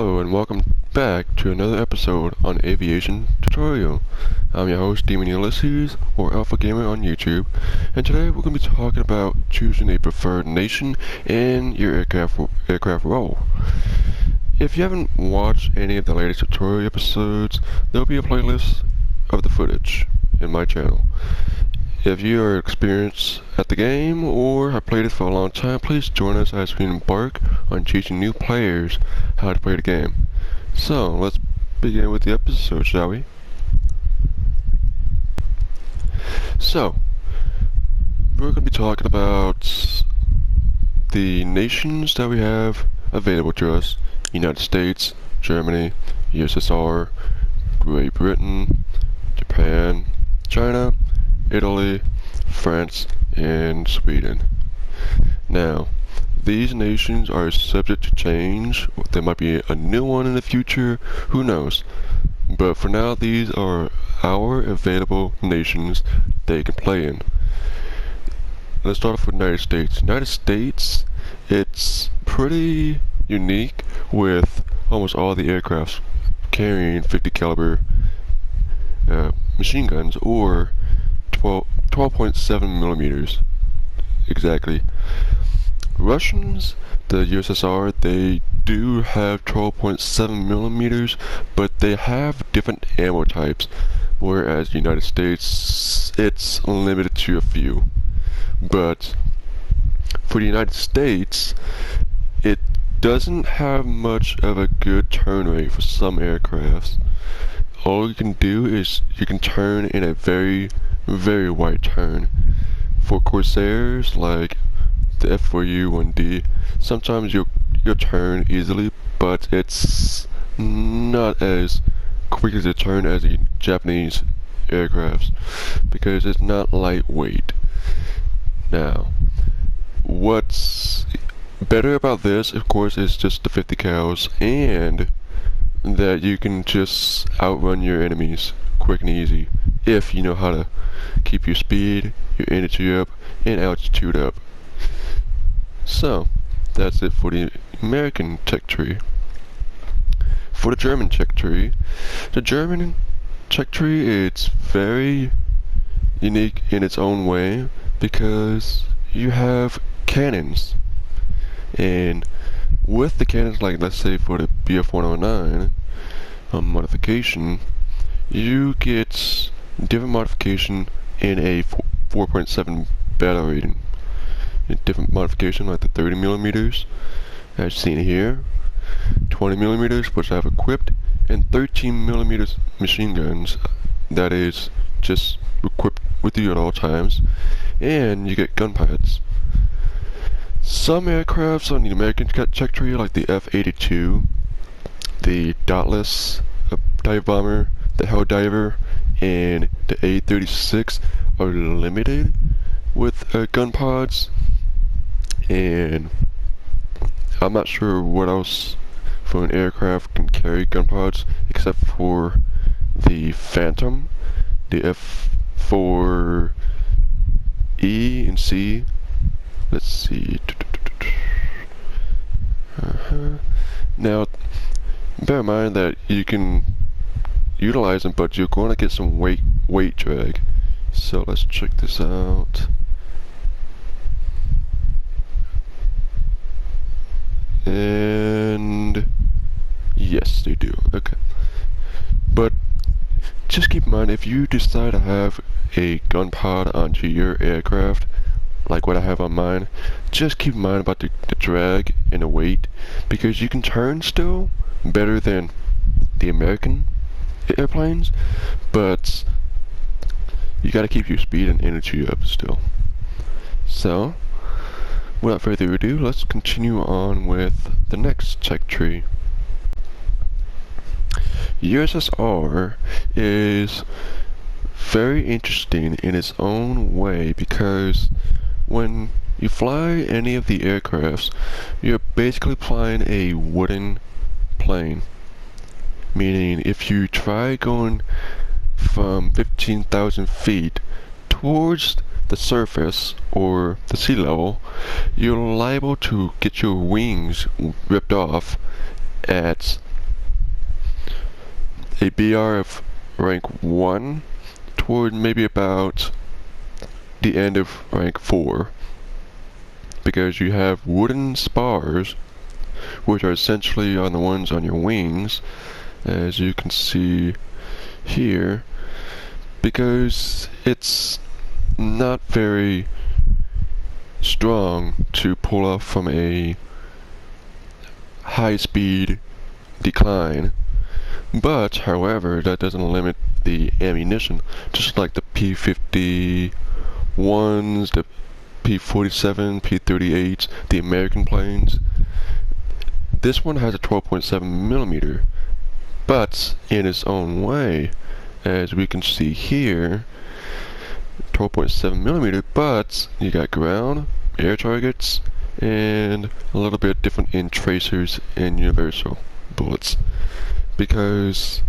Hello and welcome back to another episode on Aviation Tutorial. I'm your host Demon Ulysses, or Alpha Gamer on YouTube, and today we're going to be talking about choosing a preferred nation in your aircraft role. If you haven't watched any of the latest tutorial episodes, there'll be a playlist of the footage in my channel. If you are experienced at the game or have played it for a long time, please join us as we embark on teaching new players how to play the game. So, let's begin with the episode, shall we? So, we're going to be talking about the nations that we have available to us: United States, Germany, USSR, Great Britain, Japan, China, Italy, France, and Sweden. Now, these nations are subject to change. There might be a new one in the future, who knows. But for now, these are our available nations they can play in. Let's start off with United States. United States, it's pretty unique with almost all the aircrafts carrying 50 caliber machine guns, or 12.7 millimeters exactly. Russians, the USSR, they do have 12.7 millimeters, but they have different ammo types, whereas United States, it's limited to a few. But for the United States, it doesn't have much of a good turn rate for some aircrafts. All you can do is you can turn in a very wide turn. For Corsairs like the F4U-1D, sometimes you'll turn easily, but it's not as quick as a turn as the Japanese aircrafts, because it's not lightweight. Now, what's better about this, of course, is just the 50 cals, and that you can just outrun your enemies quick and easy if you know how to keep your speed, your energy up, and altitude up. So, that's it for the American tech tree. For the German tech tree, it's very unique in its own way, because you have cannons. And with the cannons, like let's say for the BF-109 modification, you get different modification in a 4.7 battle rating. A different modification like the 30 millimeters, as seen here, 20 millimeters, which I have equipped, and 13 millimeters machine guns, that is just equipped with you at all times, and you get gun pads. Some aircrafts on the American tech tree, like the F-82, the Dauntless dive bomber, the Helldiver, and the A-36, are limited with gun pods, and I'm not sure what else for an aircraft can carry gun pods except for the Phantom, the F4E and C. Let's see. Now, bear in mind that you can utilize them, but you're going to get some weight drag. So let's check this out. And yes, they do. Okay. But just keep in mind, if you decide to have a gun pod onto your aircraft, like what I have on mine, just keep in mind about the drag and the weight, because you can turn still better than the American airplanes, but you gotta keep your speed and energy up still. So, without further ado, let's continue on with the next tech tree. USSR is very interesting in its own way, because when you fly any of the aircrafts, you're basically flying a wooden plane. Meaning, if you try going from 15,000 feet towards the surface or the sea level, you're liable to get your wings ripped off at a BR of rank 1 toward maybe about the end of rank 4, because you have wooden spars, which are essentially on the ones on your wings, as you can see here, because it's not very strong to pull off from a high-speed decline. But, however, that doesn't limit the ammunition, just like the P-51s, the P-47, P-38s, the American planes. This one has a 12.7 millimeter, but in its own way, as we can see here, 12.7 millimeter, but you got ground, air targets, and a little bit different in tracers and universal bullets, because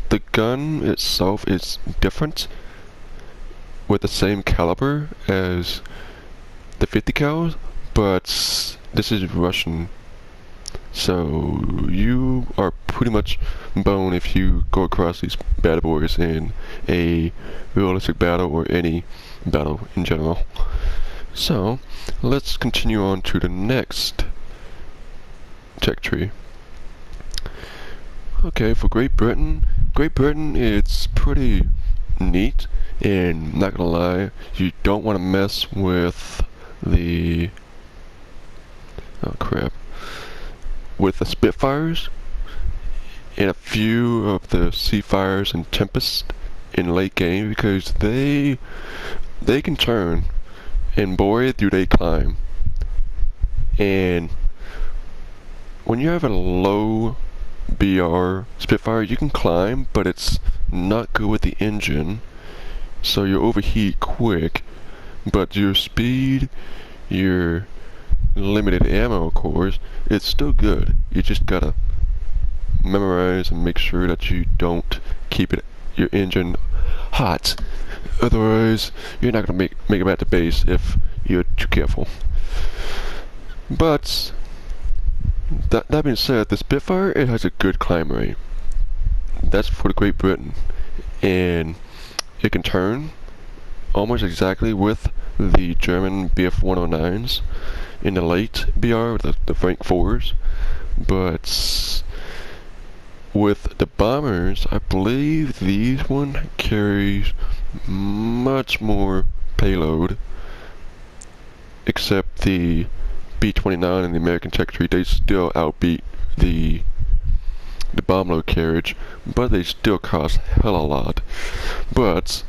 the gun itself is different with the same caliber as the 50 cals, but this is Russian, so you are pretty much boned if you go across these bad boys in a realistic battle or any battle in general. So let's continue on to the next tech tree. Okay, for Great Britain, it's pretty neat, and not gonna lie, you don't want to mess with the with the Spitfires and a few of the Seafires and Tempests in late game, because they can turn, and boy do they climb. And when you have a low BR Spitfire, you can climb, but it's not good with the engine, so you overheat quick. But your speed, your limited ammo, of course, it's still good. You just gotta memorize and make sure that you don't keep your engine hot. Otherwise, you're not gonna make it back to base if you're too careful. But that being said, the Spitfire, it has a good climb rate. That's for the Great Britain, and it can turn almost exactly with the German Bf-109s in the late BR, the rank 4s, but with the bombers, I believe these one carries much more payload, except the B-29 and the American tech tree, they still outbeat the bomb load carriage, but they still cost hell a lot. But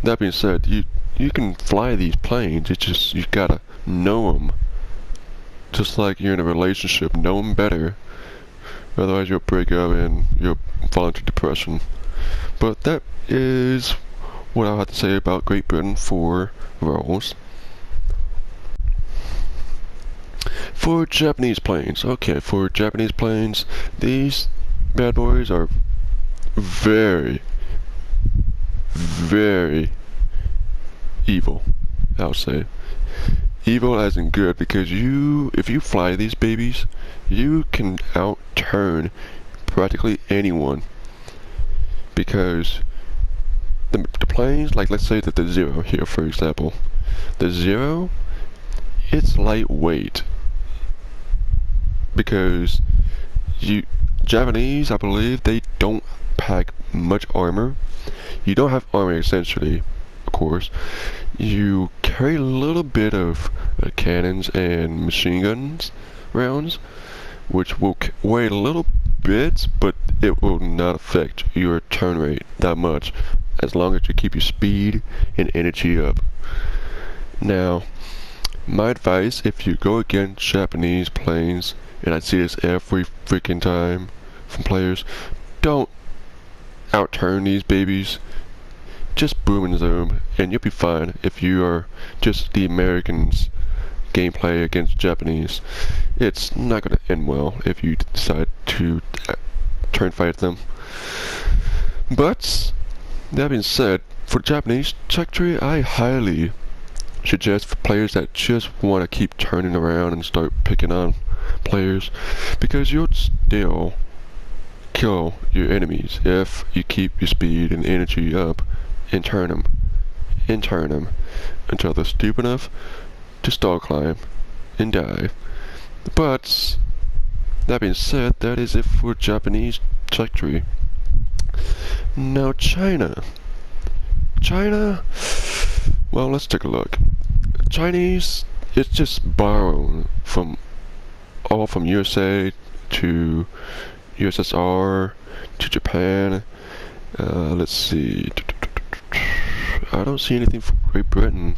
that being said, you can fly these planes. It's just you gotta know them. Just like you're in a relationship, know them better. Otherwise, you'll break up and you'll fall into depression. But that is what I have to say about Great Britain for roles. For Japanese planes, okay, for Japanese planes, these bad boys are very, very evil, I'll say. Evil as in good, because if you fly these babies, you can outturn practically anyone. Because the planes, like let's say that the Zero here, for example, the Zero, it's lightweight. Because Japanese, I believe, they don't pack much armor. You don't have armor essentially, of course. You carry a little bit of cannons and machine guns rounds, which will weigh a little bit, but it will not affect your turn rate that much, as long as you keep your speed and energy up. Now, my advice, if you go against Japanese planes, and I see this every freaking time from players, don't outturn these babies. Just boom and zoom, and you'll be fine if you are just the Americans' gameplay against Japanese. It's not going to end well if you decide to turn fight them. But that being said, for the Japanese tech tree, I highly suggest for players that just want to keep turning around and start picking on players, because you'll still kill your enemies if you keep your speed and energy up and turn them until they're stupid enough to stall climb and die. But that being said, that is it for Japanese tech tree. Now China, well, let's take a look. Chinese, it's just borrowed from USA to USSR to Japan. Let's see. I don't see anything from Great Britain.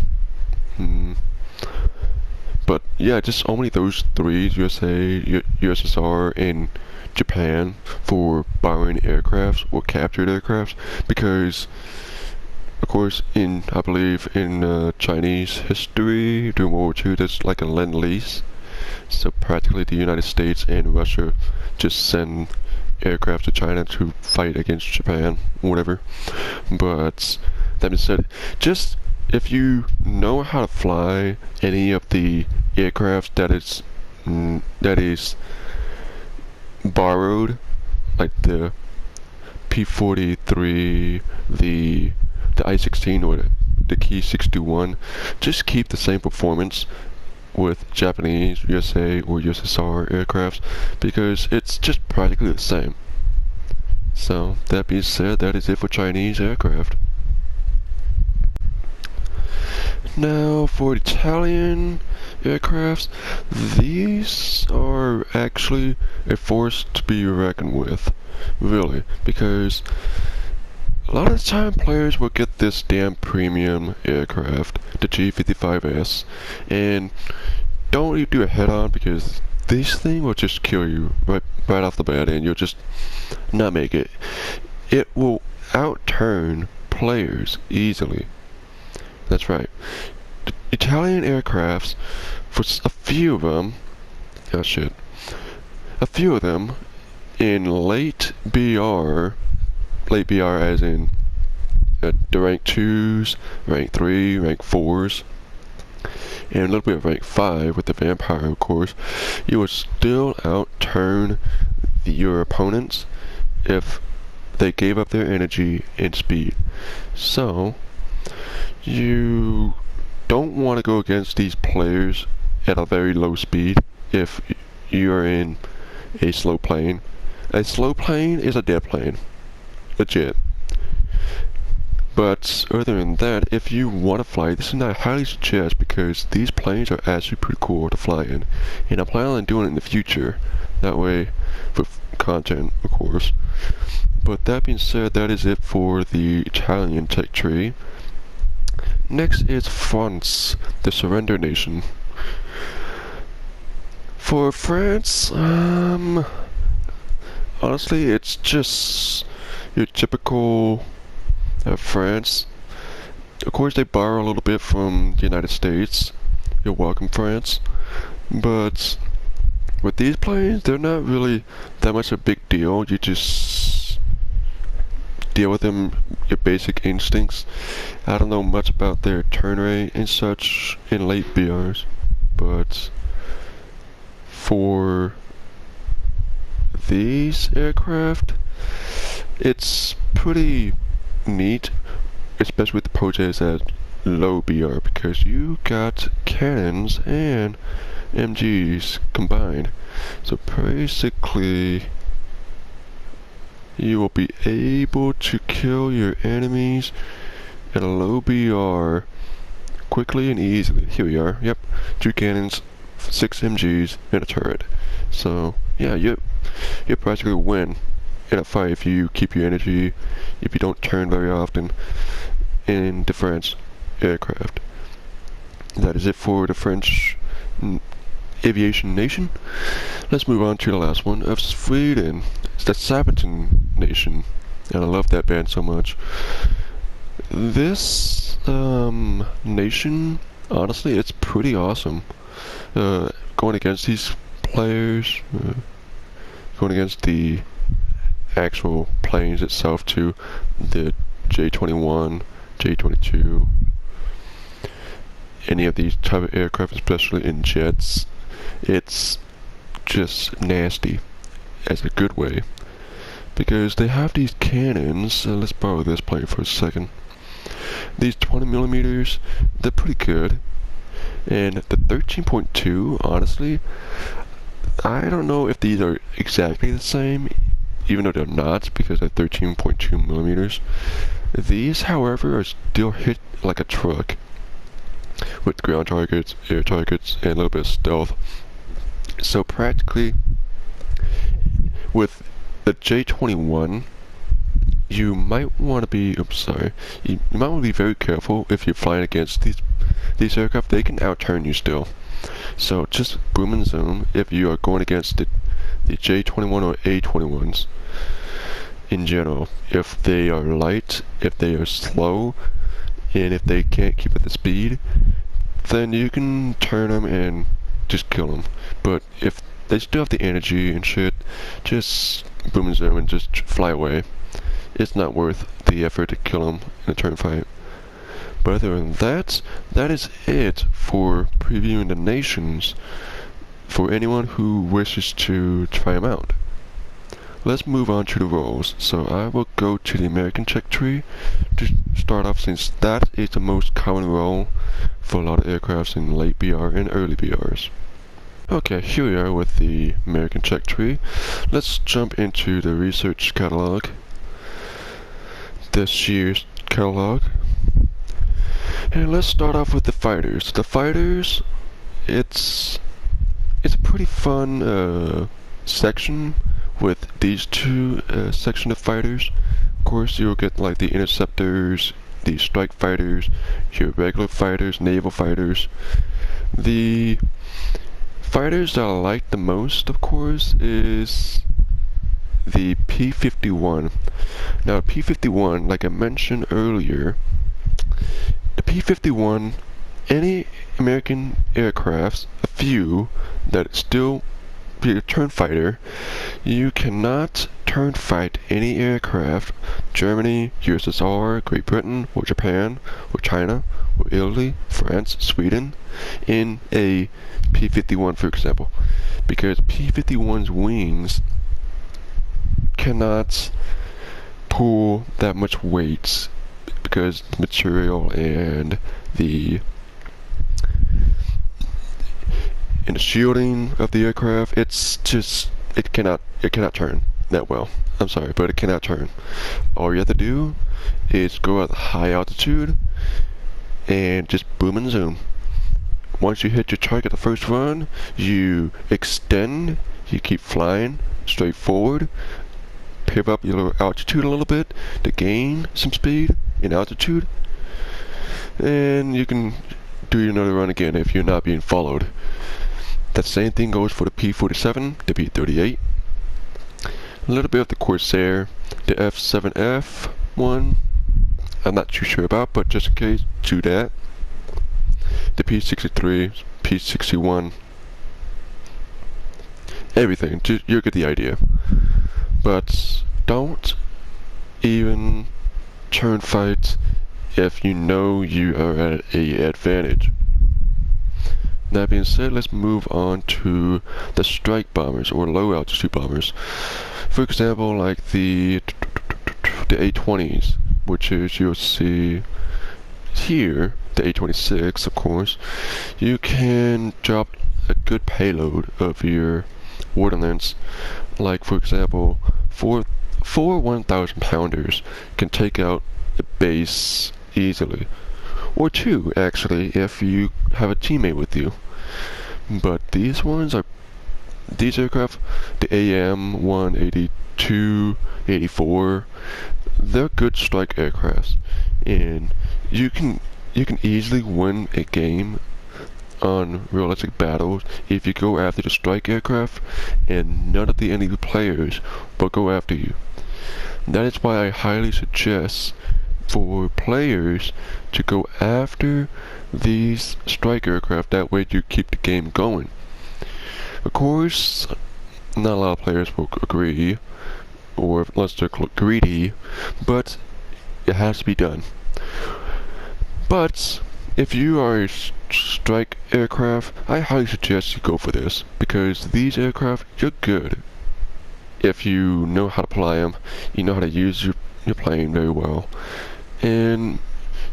But yeah, just only those three, USA, USSR, and Japan, for borrowing aircrafts or captured aircrafts, because of course I believe in Chinese history during World War II, there's like a Lend-Lease. So practically the United States and Russia just send aircraft to China to fight against Japan, whatever. But that being said, just if you know how to fly any of the aircraft that is borrowed, like the P-43, the I-16, or the Ki-61, just keep the same performance with Japanese, USA, or USSR aircrafts, because it's just practically the same. So that being said, that is it for Chinese aircraft. Now for Italian aircrafts, these are actually a force to be reckoned with, really, because a lot of the time players will get this damn premium aircraft, the G55S, and don't you do a head-on, because this thing will just kill you right off the bat, and you'll just not make it. It will outturn players easily. That's right. The Italian aircrafts, for a few of them, in late BR as in the rank 2s, rank 3, rank 4s, and a little bit of rank 5 with the Vampire, of course, you will still outturn your opponents if they gave up their energy and speed. So you don't want to go against these players at a very low speed if you're in a slow plane. A slow plane is a dead plane. Legit. But other than that, if you want to fly, this is not highly suggest, because these planes are actually pretty cool to fly in, and I plan on doing it in the future. That way, for content, of course. But that being said, that is it for the Italian tech tree. Next is France, the surrender nation. For France, honestly, it's just your typical France. Of course, they borrow a little bit from the United States. You're welcome, France. But with these planes, they're not really that much a big deal. You just deal with them, your basic instincts. I don't know much about their turn rate and such in late BRs, but for these aircraft, it's pretty neat, especially with the projects at low BR, because you got cannons and MGs combined. So basically, you will be able to kill your enemies at a low BR quickly and easily. Here we are. Yep, 2 cannons, 6 MGs, and a turret. So yeah, you practically win in a fight if you keep your energy, if you don't turn very often in the French aircraft. That is it for the French aviation nation. Let's move on to the last one of Sweden. It's the Sabaton nation, and I love that band so much. This nation, honestly, it's pretty awesome. Going against these players, going against the actual planes itself too, the J-21, J-22, any of these type of aircraft, especially in jets, it's just nasty as a good way. because they have these cannons. Let's borrow this plane for a second. These 20 millimeters, they're pretty good. And the 13.2, honestly, I don't know if these are exactly the same, even though they're not, because they're 13.2 millimeters. These, however, are still hit like a truck, with ground targets, air targets, and a little bit of stealth. So practically, with the J-21, you might want to be, you might want to be very careful if you're flying against these aircraft. They can outturn you still. So just boom and zoom if you are going against the J-21 or A-21s in general. If they are light, if they are slow, and if they can't keep at the speed, then you can turn them and just kill them. But if they still have the energy and shit, just boom and zoom and just fly away. It's not worth the effort to kill them in a turn fight. But other than that, that is it for previewing the nations for anyone who wishes to try them out. Let's move on to the roles. So I will go to the American check tree to start off, since that is the most common role for a lot of aircrafts in late BR and early BRs. Okay, here we are with the American check tree. Let's jump into the research catalog. This year's catalog. And let's start off with the fighters. The fighters, it's a pretty fun section with these two section of fighters. Of course, you'll get like the interceptors, the strike fighters, your regular fighters, naval fighters. The fighters that I like the most, of course, is the P-51. Now, P-51, like I mentioned earlier, the P-51, any American aircrafts, a few, that still be a turn fighter, you cannot turn fight any aircraft, Germany, USSR, Great Britain, or Japan, or China, or Italy, France, Sweden, in a P-51, for example, because P-51's wings cannot pull that much weight, because the material and the shielding of the aircraft, it's just, it cannot turn that well. I'm sorry, but it cannot turn. All you have to do is go at high altitude and just boom and zoom. Once you hit your target the first run, you extend, you keep flying straight forward, pivot up your altitude a little bit to gain some speed in altitude, and you can do another run again if you're not being followed. That same thing goes for the P-47, the P-38, a little bit of the Corsair, the F-7F one, I'm not too sure about, but just in case, do that. The P-63, P-61, everything, you'll get the idea. But don't even turn fight if you know you are at an advantage. That being said, let's move on to the strike bombers, or low altitude bombers. For example, like the A-20s, which is, you'll see here, the A-26, of course. You can drop a good payload of your ordnance. Like, for example, four 1,000 pounders can take out a base easily. Or two, actually, if you have a teammate with you. But these aircraft, the AM-182, 84, they're good strike aircrafts. And you can easily win a game on realistic battles if you go after the strike aircraft and none of the enemy players will go after you. That is why I highly suggest for players to go after these strike aircraft. That way you keep the game going. Of course, not a lot of players will agree, or unless they're greedy, but it has to be done. But if you are a strike aircraft, I highly suggest you go for this, because these aircraft, you're good. if you know how to apply them, you know how to use your plane very well, and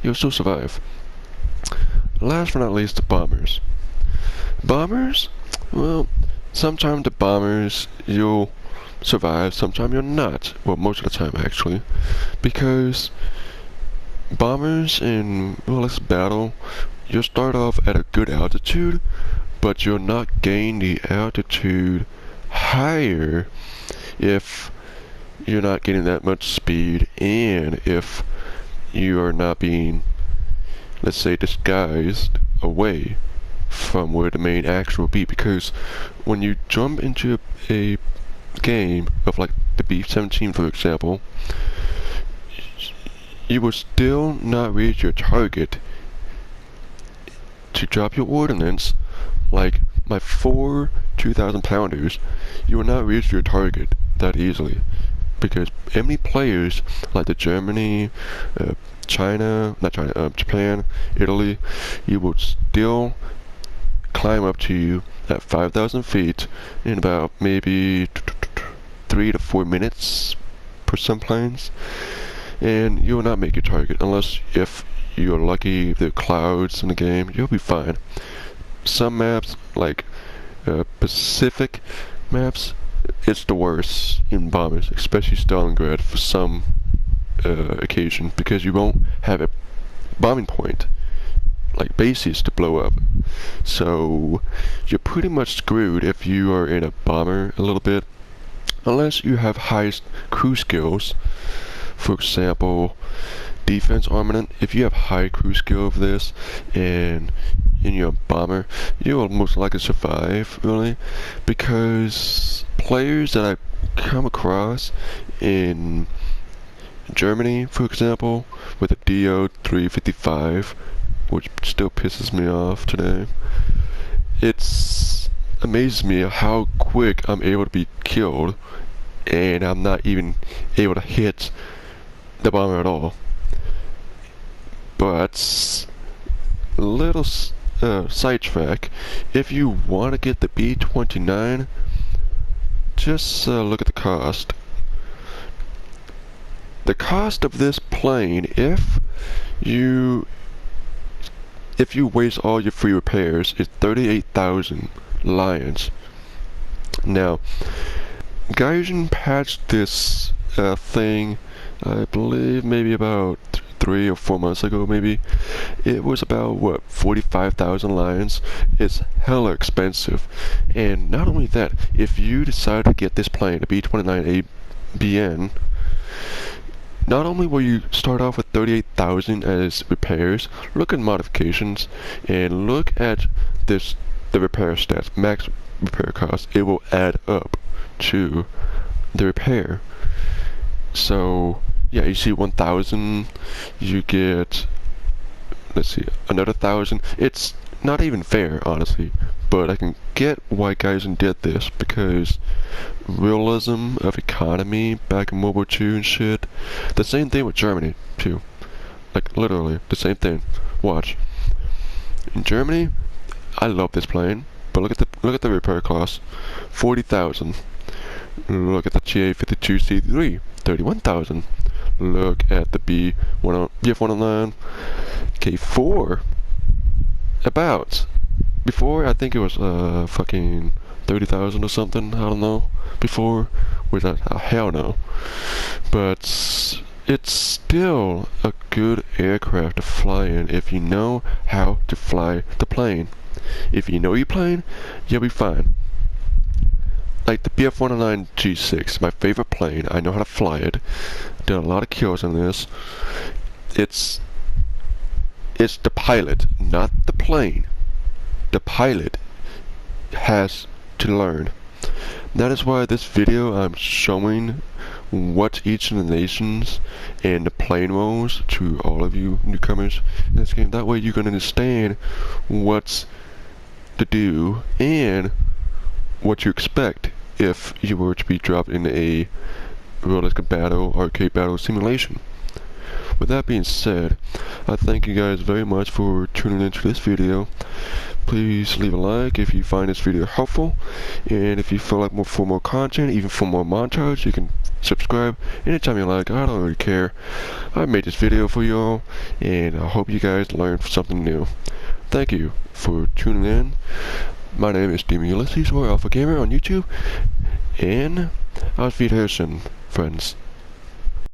you'll still survive. Last but not least, the bombers. Bombers? Well, sometimes the bombers you'll survive, sometimes you'll not. Well, most of the time actually, because bombers in this battle, you'll start off at a good altitude, but you'll not gain the altitude higher if you're not getting that much speed, and if you are not being, let's say, disguised away from where the main action will be. Because when you jump into a game of like the B-17 for example, you will still not reach your target to drop your ordnance. Like my 4 2,000 pounders, you will not reach your target that easily, because enemy players like the Germany, Japan, Italy, you will still climb up to you at 5,000 feet in about maybe 3 to 4 minutes for some planes, and you will not make your target unless if you're lucky, if there are clouds in the game, you'll be fine. Some maps, like Pacific maps, it's the worst in bombers, especially Stalingrad for some occasion, because you won't have a bombing point, like bases to blow up. So you're pretty much screwed if you are in a bomber a little bit, unless you have highest crew skills. For example, defense armament, if you have high crew skill of this and in your bomber, you will most likely survive, really, because players that I come across in Germany, for example, with a DO 355, which still pisses me off today, it's amazes me how quick I'm able to be killed, and I'm not even able to hit the bomber at all. But little sidetrack, if you want to get the B-29, just look at the cost. The cost of this plane, if you waste all your free repairs, is 38,000 lions. Now, Gaijin patched this thing, I believe maybe about 3 or 4 months ago, maybe. It was about, what, 45,000 lions. It's hella expensive. And not only that, if you decide to get this plane, a B-29 ABN, not only will you start off with 38,000 as repairs, look at modifications, and look at the repair stats, max repair cost. It will add up to the repair. So yeah, you see 1,000, you get, let's see, another 1,000. It's not even fair, honestly, but I can get why Gaijin did this, because realism of economy back in World War II and shit. The same thing with Germany too, like literally the same thing. Watch, in Germany, I love this plane, but look at the repair cost, 40,000. Look at the GA-52C3, 31,000. Look at the BF-109 K4. About before, I think it was fucking 30,000 or something. I don't know. Before, was that? Hell no. But it's still a good aircraft to fly in if you know how to fly the plane. If you know your plane, you'll be fine. Like the BF-109 G6, my favorite plane. I know how to fly it. Done a lot of kills in this. It's the pilot, not the plane. The pilot has to learn. That is why this video I'm showing what each of the nations and the plane roles to all of you newcomers in this game. That way you can understand what's to do and what you expect if you were to be dropped in a realistic battle, arcade battle simulation. with that being said, I thank you guys very much for tuning into this video. Please leave a like if you find this video helpful, and if you feel like for more content, even for more montage, you can subscribe anytime you like. I don't really care. I made this video for y'all, and I hope you guys learned something new. Thank you for tuning in. My name is Demon Ulysses, or Alpha Gamer on YouTube, and I'll see you here soon, friends.